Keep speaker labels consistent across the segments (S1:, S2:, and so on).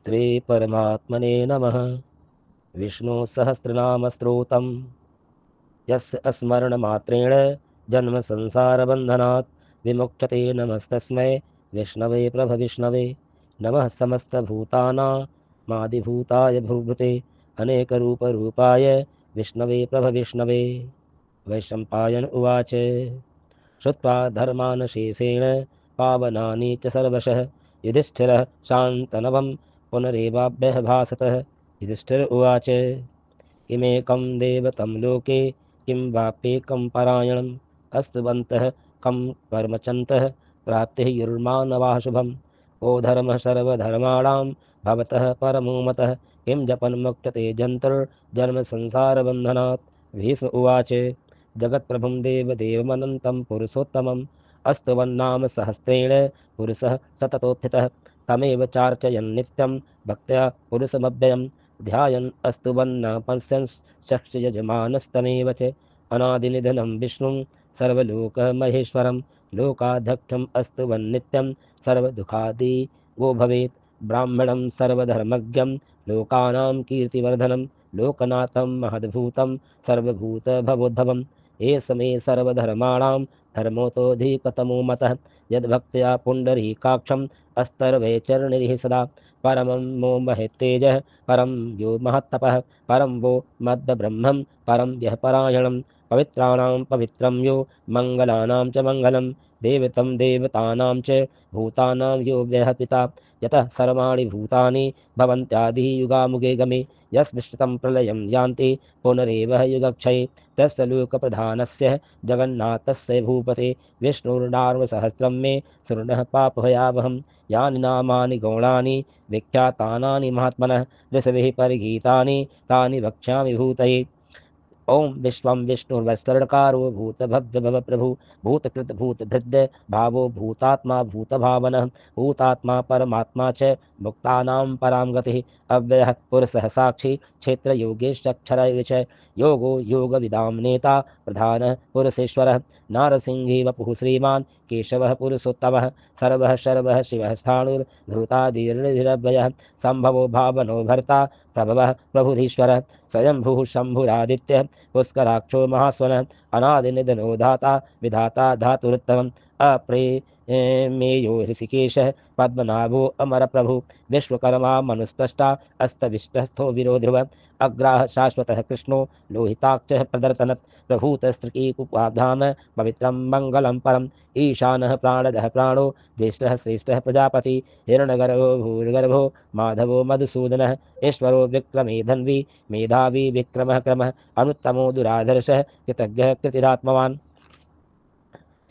S1: श्री परमात्मने नमः। विष्णु सहस्रनाम स्तोत्रम् यस्य स्मरणमात्रेण जन्म संसारबन्धनात् विमुच्यते। नमस्तस्मै विष्णवे प्रभविष्णवे। नमः समस्तभूतानामादिभूताय भूभृते अनेकरूपरूपाय विष्णवे प्रभविष्णवे। वैशम्पायन उवाच श्रुत्वा धर्मान् शेषेण पावनानि च सर्वशः युधिष्ठिरः शान्तनवं पुनरेवाभ्यः भासतः। युधिष्ठिर उवाच किमेकं देवतं लोके किं वाप्येकं परायणम् अस्तवन्तः कं कर्मचन्तः प्राप्तिः युर्मानवाः शुभम्। को धर्मः सर्वधर्माणां भवतः परमो मतः किं जपन् मुक्तते जन्तुर्जन्म संसारबन्धनात्। भीष्म उवाच जगत्प्रभुं देवदेवमनन्तं पुरुषोत्तमम् अस्तवन्नाम सहस्रेण पुरुषः सततोत्थितः तमेव चार्चयन् नित्यं भक्त्या पुरुषमव्ययम् ध्यायन् अस्तुवन्न पश्यंश्च यजमानस्तमेव च अनादिनिधनं विष्णुं सर्वलोकमहेश्वरं लोकाध्यक्षम् अस्तुवन्नित्यं सर्वदुःखादि वो भवेत्। ब्राह्मणं सर्वधर्मज्ञं लोकानां कीर्तिवर्धनं लोकनाथं महद्भूतं सर्वभूतभवोद्भवम् एष मे सर्वधर्माणां धर्मोऽतोऽधिकतमो मतः यद्भक्त्या पुण्डरीकाक्षम् अस्तर्वैचरणिः सदा परमं मो महेत्तेजः परं यो महत्तपः परं वो मद्ब्रह्मं परं यः परायणं पवित्राणां पवित्रं यो मङ्गलानां च मङ्गलं देवतं देवतानां च भूतानां यो व्यः पिता यतः सर्वाणि भूतानि भवन्त्यादियुगामुगे गमे यस्मिष्टं प्रलयं यान्ति पुनरेव युगक्षये तस्य लोकप्रधानस्य जगन्नाथस्य भूपते विष्णुर्नामसहस्रं मे शृणुः पापभयावहम् यानि नामानि गौणानि विख्यातानानि महात्मनः ऋषभिः परिगीतानि तानि वक्ष्यामि भूतये। ओम विश्वं विष्णुर्वस्तरणकारो भूतभव्य प्रभु भूतकृत भूतभृद्य भावो भूतात्मा भूतभावनः भूतात्मा परमात्मा च मुक्तानां परां गतिः अव्ययः पुरुषः साक्षी क्षेत्र योगेशक्षर च योगो योगविदां नेता प्रधानः पुरुषेश्वरः नारसिंही वपुः श्रीमान् केशवः पुरुषोत्तमः सर्वः शर्वः शिवः स्थाणुर्धृतादीर्निरव्ययः सम्भवो भावनो भर्ता प्रभवः प्रभुधीश्वरः स्वयंभुः शम्भुरादित्यः पुष्कराक्षो महास्वनः अनादिनिधनो धाता विधाता धातुरुत्तमम् अप्रेमेयो ऋषिकेशः पद्मनाभो अमरप्रभु विश्वकर्मा मनुस्पष्टा अस्तविष्टस्थो विरोध्रुवः अग्राह शाश्वतः कृष्णो लोहिताक्षः प्रदर्तनत् प्रभूतस्त्रिकीकुपाधाम पवित्रं मङ्गलं परम् ईशानः प्राणदः प्राणो ज्येष्ठः श्रेष्ठः प्रजापति हिरण्यगर्भो भूर्गर्भो माधवो मधुसूदनः ईश्वरो विक्रमे धन्वी मेधावी विक्रमः क्रमः अनुत्तमो दुराधर्षः कृतज्ञः कृतिरात्मवान्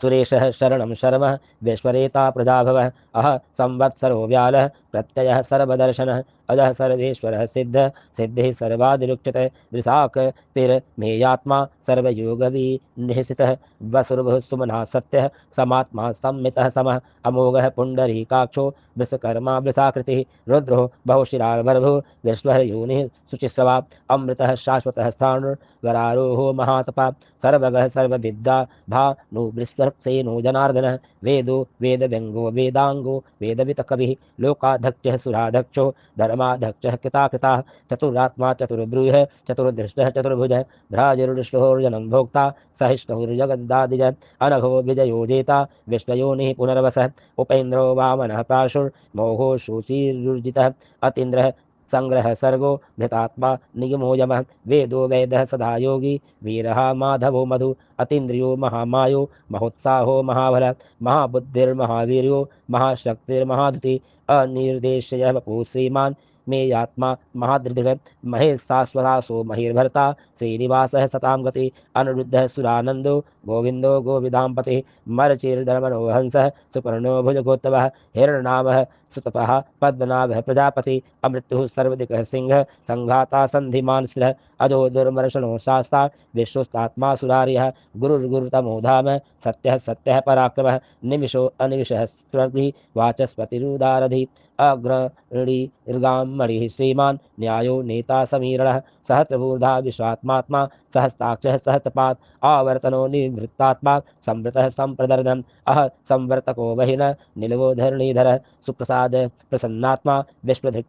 S1: सुरेशः शरणं शर्मः विश्वरेता प्रजाभवः अह संवत्सरो व्यालः प्रत्ययः सर्वदर्शनः अजः सर्वेश्वरः सिद्धः सिद्धिः सर्वादिरुच्यते वृषाकतिर्मेयात्मा सर्वयोगविनिःसितः वसुर्भुः सुमनः सत्यः समात्मा संमितः समः अमोघः पुण्डरीकाक्षो वृषकर्मा वृषाकृतिः रुद्रो बहुशिरार्भर्भुः विश्वः योनिः शुचिस्रवा अमृतः शाश्वतः स्थाणुर्वरारोहो महातपा सर्वगः सर्वविद्या भानु बृहस्पतिसेनो जनार्दनः वेदो वेदव्यङ्गो वेदाङ्गो वेदवितकविः लोकाध्यक्षः सुराध्यक्षो धर्माध्यक्षः कृताकृताः चतुरात्मा चतुर्ब्रूयः चतुर्दृष्टः चतुर्भुजः भ्राजरुष्टोर्जनं भोक्ता सहिष्णुर्जगदादिजः अनघो विजयो जेता विश्वयोनिः पुनर्वसः उपेन्द्रो वामनः प्राशुर्मोहो शुचिर्युर्जितः अतीन्द्रः संग्रह सर्गो धृतात्मा निगमो यमः वेदो वैदः सदा योगी वीरः माधवो मधु अतीन्द्रियो महामायो महोत्साहो महाबलः महाबुद्धिर्महावीर्यो महाशक्तिर्महाधुति अनिर्देश्य वपु श्रीमान् मेयात्मा महादृढ महेशाश्वतासो महिर्भर्ता श्रीनिवासः सतां गति अनिरुद्धः सुरानन्दो गोविन्दो गोविदाम्पतिः मरचिर्धर्मणो हंसः सुपर्णो भुजगोत्तमः हिरण्यनाभः सुतपः पद्मनाभः प्रजापति अमृत्युः सर्वदिकः सिंहः संघाता सन्धिमान् स्थिरः अजो दुर्मर्शनो शास्ता विश्वस्तात्मा सुरार्यः गुरुर्गुरुतमो धाम सत्यः सत्यः पराक्रमः निमिषो अनिमिषः स्वर्गि वाचस्पतिरुदारधि अग्रणी ऋगामणिः श्रीमान् न्यायो नेता समीरणः सहस्रबूर्धा विश्वात्मात्मा सहस्ताक्षः सहस्रपात् आवर्तनो निवृत्तात्मा संवृतः संप्रदर्दनम् अह संवर्तको वहिनः निलवो धरणीधरः सुप्रसाद प्रसन्नात्मा विश्वधिक्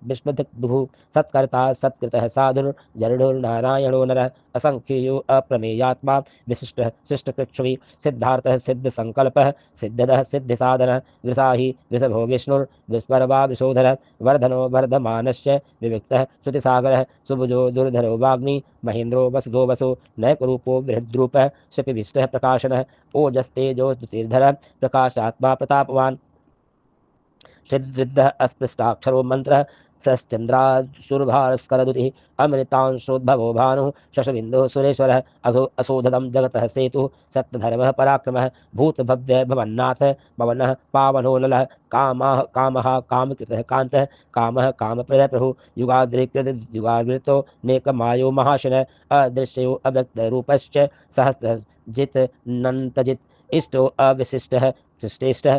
S1: सत्कर्ता सत्कृतः साधुर्जडुर्नारायणो नरः असंख्यो अप्रमेयात्मा विशिष्टः शिष्टकृच्छ्वी सिद्धार्थः सिद्धसंकल्पः सिद्धदः सिद्धिसाधनः वृषाहि वृषभो विष्णुर्विस्परवा विशोधरः वर्धनो वर्धमानस्य विविक्तः श्रुतिसागरः सुभुजो दुर्धरो वाग्मी महेन्द्रो वसुधो वसु नैकरूपो बृहद्रूपः शपिविष्टः प्रकाशनः ओजस्तेजो ज्योतिर्धरः प्रकाशात्मा प्रतापवान् सिद्धिद्धः अस्पृष्टाक्षरो मंत्र सश्चंद्राशुर्भास्करदुतिः अमृतांशोद्भवो भानुः शशबिन्दुः सुरेश्वरः अघो असोधतं जगतः सेतुः सत्यधर्मः पराक्रमः भूतभव्य भवन्नाथ पवनः पावनो ललः कामः कामकृतः कान्तः कामः कामप्रदः प्रभुः युगाग्रिकृत युगाग्रितो नेकमायो महाशनः अदृश्यो अव्यक्तरूपश्च सहस्रजित् नन्तजित् इष्टो अविशिष्टः श्रेष्ठः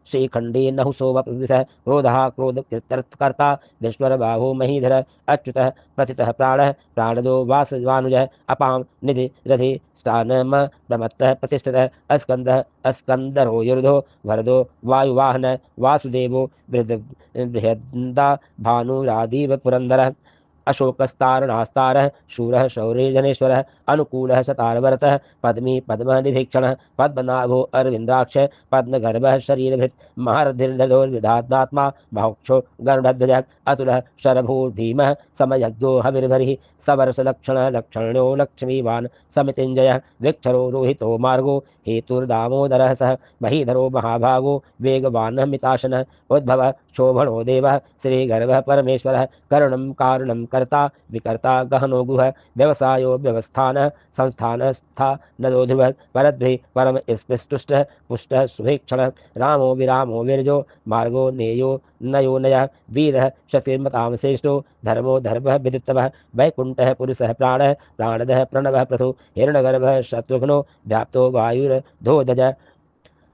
S1: श्रीखंडे नहुसो वपुषः क्रोधः क्रोधकृतकर्ता विश्वरबाहो महीधर अच्युतः प्रतितः प्राणः प्राणदो वासवानुजः अपां निधि रथि स्थानम प्रमत्तः प्रतिष्ठितः अस्कंदः अस्कंदरो युर्धो वरदो वायुवाहन वासुदेवो बृहदा भानुरादीव पुरंदरः अशोकस्तारणास्तारः शूरः शौर्यजनेश्वरः अनुकूलः शतारवरतः पद्मी पद्मनिधीक्षणः पद्मनाभो अरविंद्राक्ष पद्मगर्भः शरीरभृत् महर्धिर्दधोर्विधात्मा बहुक्षो गरुडध्वजः अतुलः शरभूर्भीमः समयज्ञो हविर्भरिः सवर्षलक्षणः लक्षण्यो लक्ष्मीवान् समितिञ्जयः विक्षरो रोहितो मार्गो हेतुर्दामोदरः सः महीधरो महाभागो वेगवान् मिताशनः उद्भवः शोभनो देवः श्रीगर्भः परमेश्वरः करुणं कारणं कर्ता विकर्ता गहनो गुहः व्यवसायो व्यवस्थानः संस्थानस्था नदो ध्रुवः परद्भिः परम स्पृष्टुष्टः पुष्टः सुभीक्षणः रामो विरामो विरजो मार्गो नेयो नयो नयः वीरः शक्तिर्मतां श्रेष्ठो धर्मो धर्मः विदितवः वैकुण्ठः पुरुषः प्राणः प्राणदः प्रणवः प्रथु हिरण्यगर्भः शत्रुघ्नो व्याप्तो वायुर्धोधजः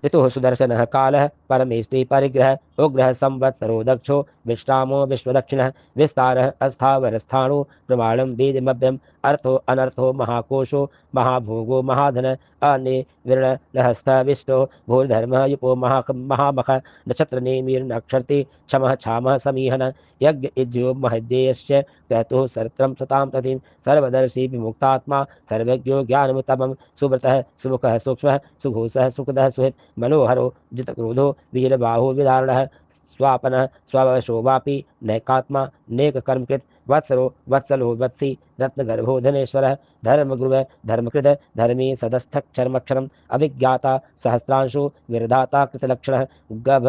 S1: ऋतुः सुदर्शनः कालः परमेष्टि परिग्रह उग्रह संवत्सरो दक्षो विश्रामो विश्वदक्षिणः विस्तारः अस्थावरस्थाणु प्रमाणं बीजमभ्यम् अर्थो अनर्थो महाकोशो महाभोगो महाधन अनिर्णहस्तविष्टो भूर्धर्मः युपो महामख नक्षत्रनेमिर्नक्षर्ति क्षमः क्षामः समीहन यज्ञ इज्यो महज्ञेयश्च क्रतुः सर्त्रं सतां ततिं सर्वदर्शी विमुक्तात्मा सर्वज्ञो ज्ञानमुत्तमं सुव्रतः सुमुखः सूक्ष्मः सुघोषः सुखदः सुहृत् मनोहरो जितक्रोधो वीरबाहो विदारणः स्वापनः स्ववशो वापि नैकात्मा नेककर्मकृत् वत्सरो वत्सलो वत्सी रत्नगर्भो धनेश्वरः धर्मगुरुः धर्मकृत धर्मी सदस्थक्षरमक्षरम् अभिज्ञाता सहस्रांशु विरधाता कृतलक्षणः गभ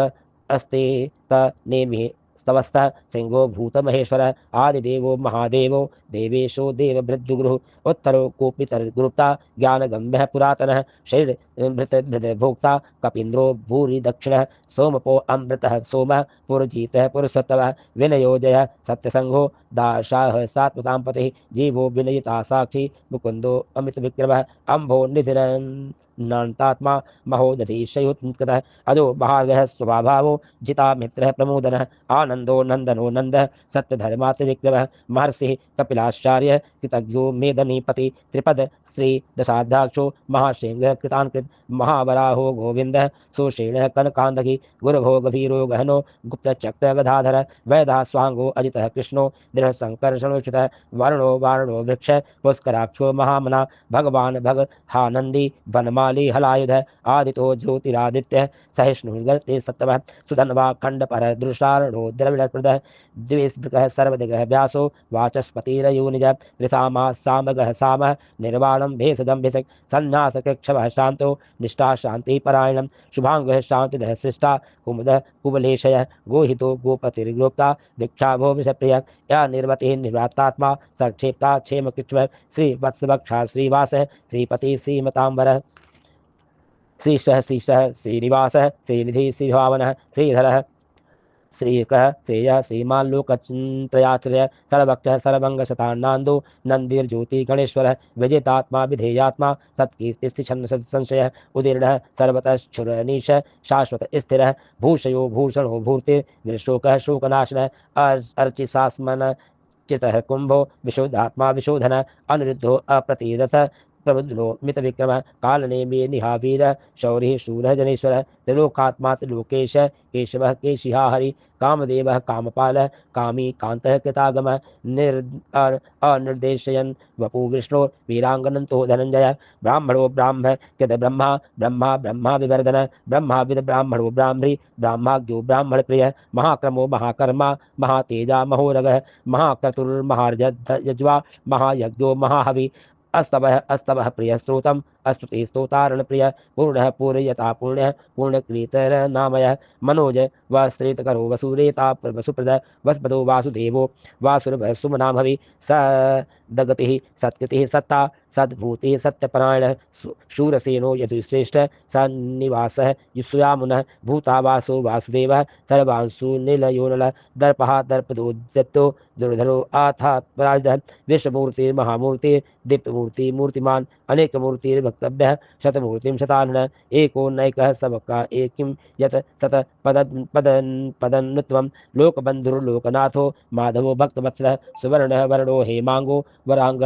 S1: अस्ते तनेमि स्तवस्तः सिंहो भूतमहेश्वरः आदिदेवो महादेवो देवेशो देवभृद्गुरुः उत्तरो कोपितर्गुप्ता ज्ञानगम्यः पुरातनः शरीरभृतभोक्ता कपीन्द्रो भूरि दक्षिणः सोमपो अमृतः सोमः पुरजीतः पुरुषोत्तमः विनयोजयः सत्यसंघो दाशाः सात्वतां पतिः जीवो विनयिता साक्षी मुकुन्दो अमितविक्रमः अम्भो निधिरन्तात्मा महोदधीशयुत्कृतः अजो महार्गः स्वभावो जिता मित्रः प्रमोदनः आनंदो नंदनो नंदः सत्यधर्मात्रिविक्रमः महर्षिः कपिलाचार्य कृतज्ञो मेदनीपति त्रिपद श्री दशाध्याक्षो महाशृंग कृतान्कृत महावराहो गोविंदः सुषेणः कनकांदगी गुरुभो गभीरो गहनो गुप्तचक्र गदाधर वैधा स्वांगो अजितः कृष्णो दृढ़ संकर्षणोचितः वर्णो वारणो वृक्ष पुष्कराक्षो महामना भगवान भगहानंदी वनमाली हलायुध आदितो ज्योतिरादित्य सहिष्णुर्गते सत्तमः सुधन्वा खंडपर दृष्टारणो द्रविड़प्रदः द्विस्भृकः सर्वदिगः व्यासो वाचस्पतिरयूनिज त्रिसामा सामगः सामः निर्वाणं भेषजं भिषक् सन्न्यासकृक्षवः शान्तो निष्ठा शान्तिपरायणं शुभांगः शान्तिदः सृष्टा कुमुदः कुवलेशयः गोहितो गोपतिर्गोप्ता भिक्षाभो विषप्रियः या निर्वतिः निर्वातात्मा संक्षेप्ता क्षेमकृच्छ्वः श्रीवत्सवक्षा श्रीवासः श्रीपति श्रीमतांबरः श्रीशः श्रीनिवासः श्रीनिधि श्रीभावनः श्रीधरः श्रीकः श्रेयः श्रीमाल्लोकत्रयाश्रय सर्वक्षः सर्वंगशतान्नान्दो नंदीर्ज्योति गणेश्वरः विजितात्मा विधेयात्मा सत्कीर्तिश्छन्न संशयः उदीर्णः सर्वतश्छुरनीश शाश्वत स्थिरः भूषयो भूषणो भूर्तिर्शोकः शोकनाशनः अर्चिशास्मन चितः कुंभो विशुद्धात्मा विशोधन अनिरुद्धो अप्रतिरथ प्रबुद्धो मित विक्रम कालनेमि निहावीर शौर्य शूर जनेश्वर त्रिलोकात्मा त्रिलोकेश केशव केशिहा हरि कामदेव कामपाल कामी कांत कृतागम अनिर्देशयन वपु विष्णु वीरांगनंतो धनंजय ब्राह्मणो ब्राह्म कृत ब्रह्मा ब्रह्मा ब्रह्मा विवर्धन ब्रह्माविद ब्राह्मणो ब्राह्मणी ब्राह्माज्ञो ब्राह्मण प्रिय महाक्रमो महाकर्मा महातेजा महोरग महाक्रतुर्महारजज्वा महायज्ञो महाहवि अस्तवः अस्तवः प्रिय स्त्रोतम अस्तुति स्तोतारण प्रिय पूर्ण पूर्यता पुण्य पूर्णकृतर नामय मनोज वस्त्रितकरो वसुरेता वसुप्रद वसपदो वासुदेवो वासुर सुमनामभि स दगति सत्कृति सत्ता सद्भूति सत्यपरायण शूरसेनो यदुश्रेष्ठ सन्निवासः युष्यामुनः भूतावासो वासुदेवः सर्वांशु निलयोनल दर्पः दर्पदोद्यतो दुर्धरो आथात्पराजितः विश्वमूर्ति महामूर्ति दीप्तमूर्ति मूर्तिमान अनेक मूर्ति वक्तव्य शतमूर्तिम शतानन एको नैकः सबका एकिं यत सत पदन्नुत्वं लोकबन्धुर्लोकनाथो माधवो भक्तवत्सलः सुवर्णः वर्णो हेमांगो वरांग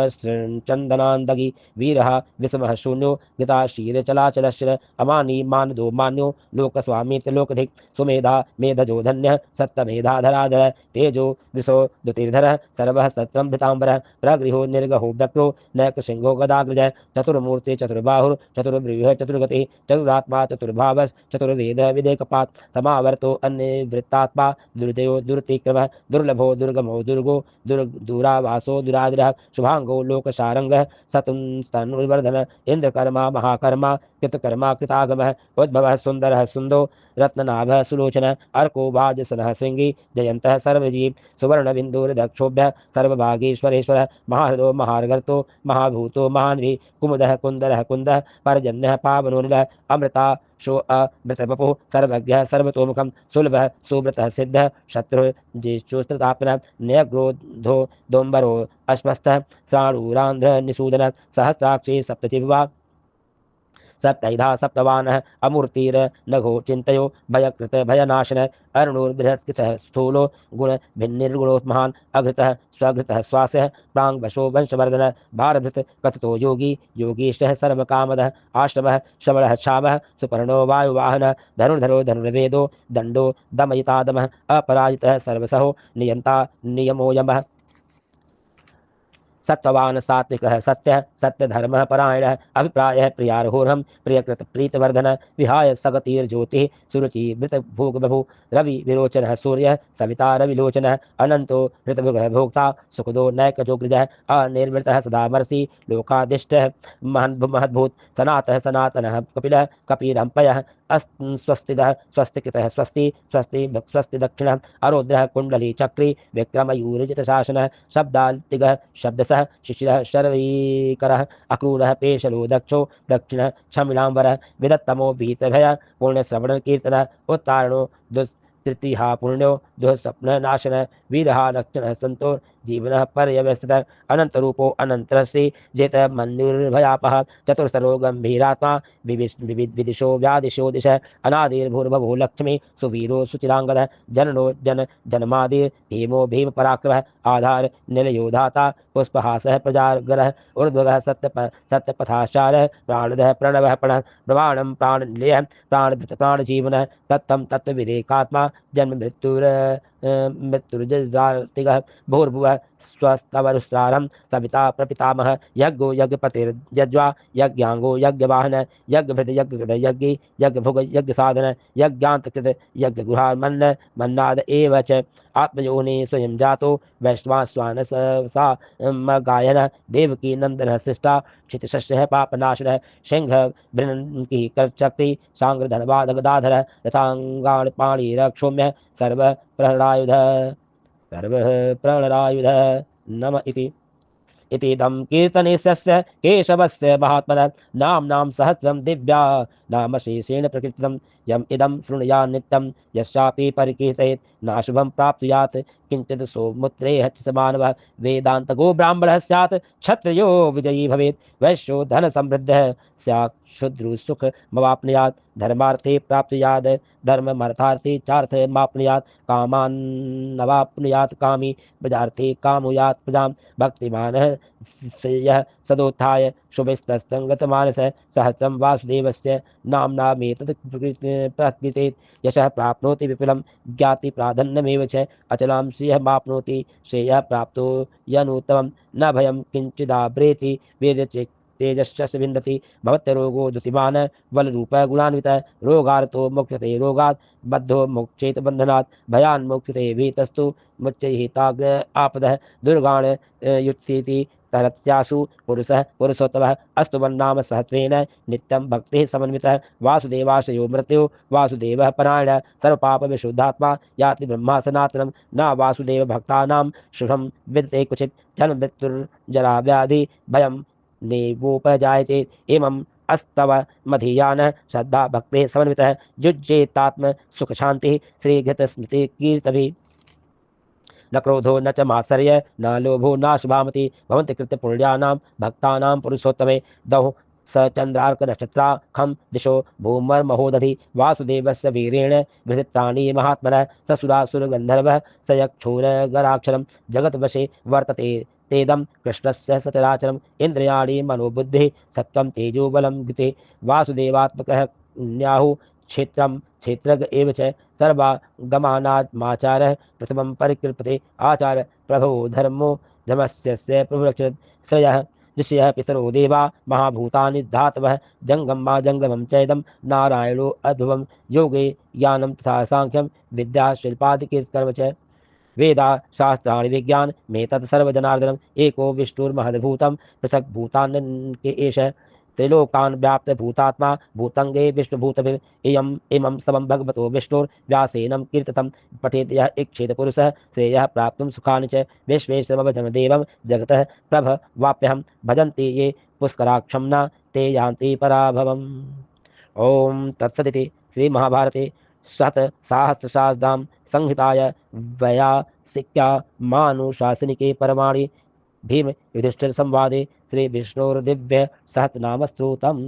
S1: चंदनांदगी वीरः विषमः शून्यो गीता क्षीरचलाचलश्च अमानी मानदो मान्यो लोकस्वामी त्रिलोकधिक सुमेधा मेधजो धन्यः सत्तमेधाधराधर तेजो विशो दुतिर्धरः सर्वः सत्रं भृतांबरः प्रगृहो निर्गहो व्यक्रो नैक सिंहो गदाग्रज चतुर्मूर्ति चतुर्बाहुर चतुर्व्रीह चतुर्गति चतुरात्मा चतुर्भावस चतुर्वेद विदेकपात समावर्तो अन्यवृत्तात्मा दुर्दयो दुर्तिक्रमः दुर्लभो दुर्गमो दुर्गो दूरावासो दुराग्रह शुभांगो लोकसारंगः सतुंस्तनुवर्धन इंद्रकर्मा महाकर्मा कृतकर्मा कृतागमः उद्भवः सुंदरः सुंदो रत्ननाभः सुलोचन अर्को वाजसनः श्रृंगी जयंतः सर्वजीव सुवर्णबिंदुर्दक्षोभ्य सर्वभागीश्वरेश्वर महाहृदो महार्गर्तो महाभूतो महानिधि कुमुदः कुंदरः कुंदः परजन्यः पावनोनिलः अमृता शो अमृतवपुः सर्वज्ञः सर्वतोमुखं सुलभः सुव्रतः सिद्धः शत्रुः ज्येष्ठोस्त्रतापनः न्यग्रोधो दोम्बरो अश्वस्तः श्राणूरान्ध्र निषूदनः सहस्राक्षी सप्तचिवा सप्तैधा सप्तवानः अमूर्तिर नघो चिंतयो भयकृत भयनाशन अरुणोर्बृहत्कृतः स्थूलो गुण भिन्निर्गुणो महान् अघृतः स्वघृतः श्वासः प्राङ्वशो वंशवर्धन भारभृत कथितो योगी योगीष्टः सर्वकामदः आश्रमः श्रवणः क्षामः सुपर्णो वायुवाहनः धनुर्धरो धनुर्वेदो दण्डो दमयितादमः अपराजितः सर्वसहो नियन्ता नियमो यमः सत्ववान सात्विकः सत्यः सत्यधर्मः परायणः अभिप्रायः प्रियार्होरहं प्रियकृत प्रीतवर्धन विहाय सगतिर्ज्योतिः सुरुचि वृतभोग बभु रवि विरोचनः सूर्यः सविता रविलोचनः अनंतो ऋतभुगः भोक्ता सुखदो नैकजोग्रजः अनिर्वृतः सदामर्षि लोकादिष्टः महद्भूत सनातः सनातनः कपिलः कपिरम्पयः स्वस्तिदः स्वस्तिकृतः स्वस्ति स्वस्ति स्वस्ति दक्षिणः अरोद्रः कुण्डली चक्री विक्रमयूर्जितशासनः शब्दाल्तिगः शब्दसः शिशिरः शर्वीकरः अक्रूरः पेशलो दक्षो दक्षिणः क्षमिलांबरः विदत्तमो भीतभय पूर्णश्रवणकीर्तनः उत्तारणो तृतीहा पुण्यो दुःस्वप्न नाशन वीरहा लक्षण संतो जीवन पर्यवस्थित अनंत रूपो अनंतरश्री जेत मन्युर्भयापः चतुर्सरो गंभीरात्मा विदिशो व्यादिशो दिश अनादिर्भूर्भवो लक्ष्मी सुवीरो सुचिरांगद जननो जन जन्मादिर भीमो भीम पराक्रमः आधार निलयोधाता पुष्पहासः प्रजागरः ऊर्ध्वगः सत्यपथाचारः प्राणदः प्रणवः प्रणः प्रवाणं प्राणनिलयः प्राणजीवन तत्तं तत्त्वविदेकात्मा जन्म मृत्युर्जरातिगः भूर्भुवः स्वस्तवरुस्रारं सविता प्रपितामह यज्ञो यज्ञपतिर्यज्वा यज्ञांगो यज्ञवाहन यज्ञभृत यज्ञकृत यज्ञ यज्ञभुग यज्ञसाधन यज्ञान्तकृत यज्ञगुहामन्न मन्नाद एव च आत्मयोनि स्वयं जातो वैश्वास्वान सा गायन देवकी नंदन सृष्टा क्षितिशस्य पापनाशनः सिंह बृहन्की करचक्ति सांग्रधनवाद गदाधर रथांगाण पाणि रक्षोम्य सर्व प्रहरायुध नम इतीदं कीर्तनेशस्य केशवस्य महात्मनः नाम्नां सहस्रं दिव्या नामशेषेण प्रकृतितं यम इदं शृणुयात् नित्यं यस्यापि परिकीर्तयेत् नाशुभं प्राप्नुयात् किञ्चित् सौमुत्रेह च मानवः वेदान्तगो ब्राह्मणः स्यात् क्षत्रियो विजयी भवेत् वैश्यो धनसमृद्धः स्यात् शुद्रु सुख मवाप्नुयात् धर्मार्थे प्राप्नुयात् धर्ममर्थार्थे चार्थमाप्नुयात् कामान्नवाप्नुयात् कामी प्रजार्थे कामुयात् प्रजां भक्तिमानः यः सदोत्थाय शुभस्तस्तङ्गतमानसः सहस्रं वासुदेवस्य नाम्नामेतत् प्रकृतेत् यशः प्राप्नोति विपुलं ज्ञाति प्राधान्यमेव च अचलां श्रियमाप्नोति श्रेयः प्राप्तो यनुत्तमं न भयं किञ्चिदाव्रेति वीर्यचेत् तेजश्च विन्दति भवत्यरोगो द्युतिमान् बलरूपः गुणान्वितः रोगार्तो मोक्ष्यते रोगात् बद्धो मोक्षेत बन्धनात् भयान्मोक्ष्यते भीतस्तु मुच्यहिताग्र आपदः दुर्गाण युत्सीति तरत्यासु पुरुषः पुरुषोत्तमः अस्तु वन्नाम सहस्रेण नित्यं भक्तिः समन्वितः वासुदेवाशयो मृत्युः वासुदेवः परायणः सर्वपापविशुद्धात्मा याति ब्रह्मा सनातनं न वासुदेव भक्तानां शुभं विद्यते क्वचित् जन्म मृत्युर्जरा व्याधि भयं नैवोपजायते एवं अस्तव मधीयानः श्रद्धा भक्तेः समन्वितः युज्येतात्म सुख शांति श्रीघृत स्मृति कीर्तभिः न क्रोधो न च मात्सर्य न लोभो न शुभामति भवन्ति कृत्य पुण्यानां भक्तानां पुरुषोत्तमे दौः स चन्द्रार्क नक्षत्राखं दिशो भूमर्महोदधि वासुदेवस्य वीरेण विहृतानि महात्मनः स सुरासुरगन्धर्वः स यक्षूरगराक्षरं जगद्वशे वर्तते तेदं कृष्णस्य सचराचरम् इन्द्रियाणि मनोबुद्धिः सत्त्वं तेजोबलं गृते वासुदेवात्मकः न्याहुः क्षेत्रं क्षेत्रज्ञ एव च सर्वागमानात्माचारः प्रथमं परिकल्पते आचार प्रभो धर्मो धर्मस्य प्रभुरक्षत् श्रयः ऋषयः पितरो देवा महाभूतानि धातवः जङ्गमा जङ्गमं चैदं नारायणो अध्वं योगे ज्ञानं तथा सांख्यं विद्या शिल्पादिकीर्तिकर्म च वेदा शास्त्राणि विज्ञान में तत् सर्वजनार्दनम् एको विष्णुर्महद्भूतं पृथक् भूतान्के एष त्रिलोकान् व्याप्त भूतात्मा भूतंगे विष्णुभूतभिः इमं समं भगवतो विष्णुर्व्यासेनं कीर्तितं पठेत् यः इच्छेत पुरुषः श्रेयः प्राप्तुं सुखानि च विश्वेश्वरभजनदेवं जगतः प्रभवाप्यहं भजन्ति ये पुष्कराक्षं न ते यान्ति पराभवम्। ओम तत्सदिति श्रीमहाभारते शतसाहस्रशारदां संहिताय वैयासिक्या मानुशासनिके परमाणि भीम युधिष्ठिर संवादे श्री विष्णुर्दिव्य सहस्रनाम स्तोत्रम्।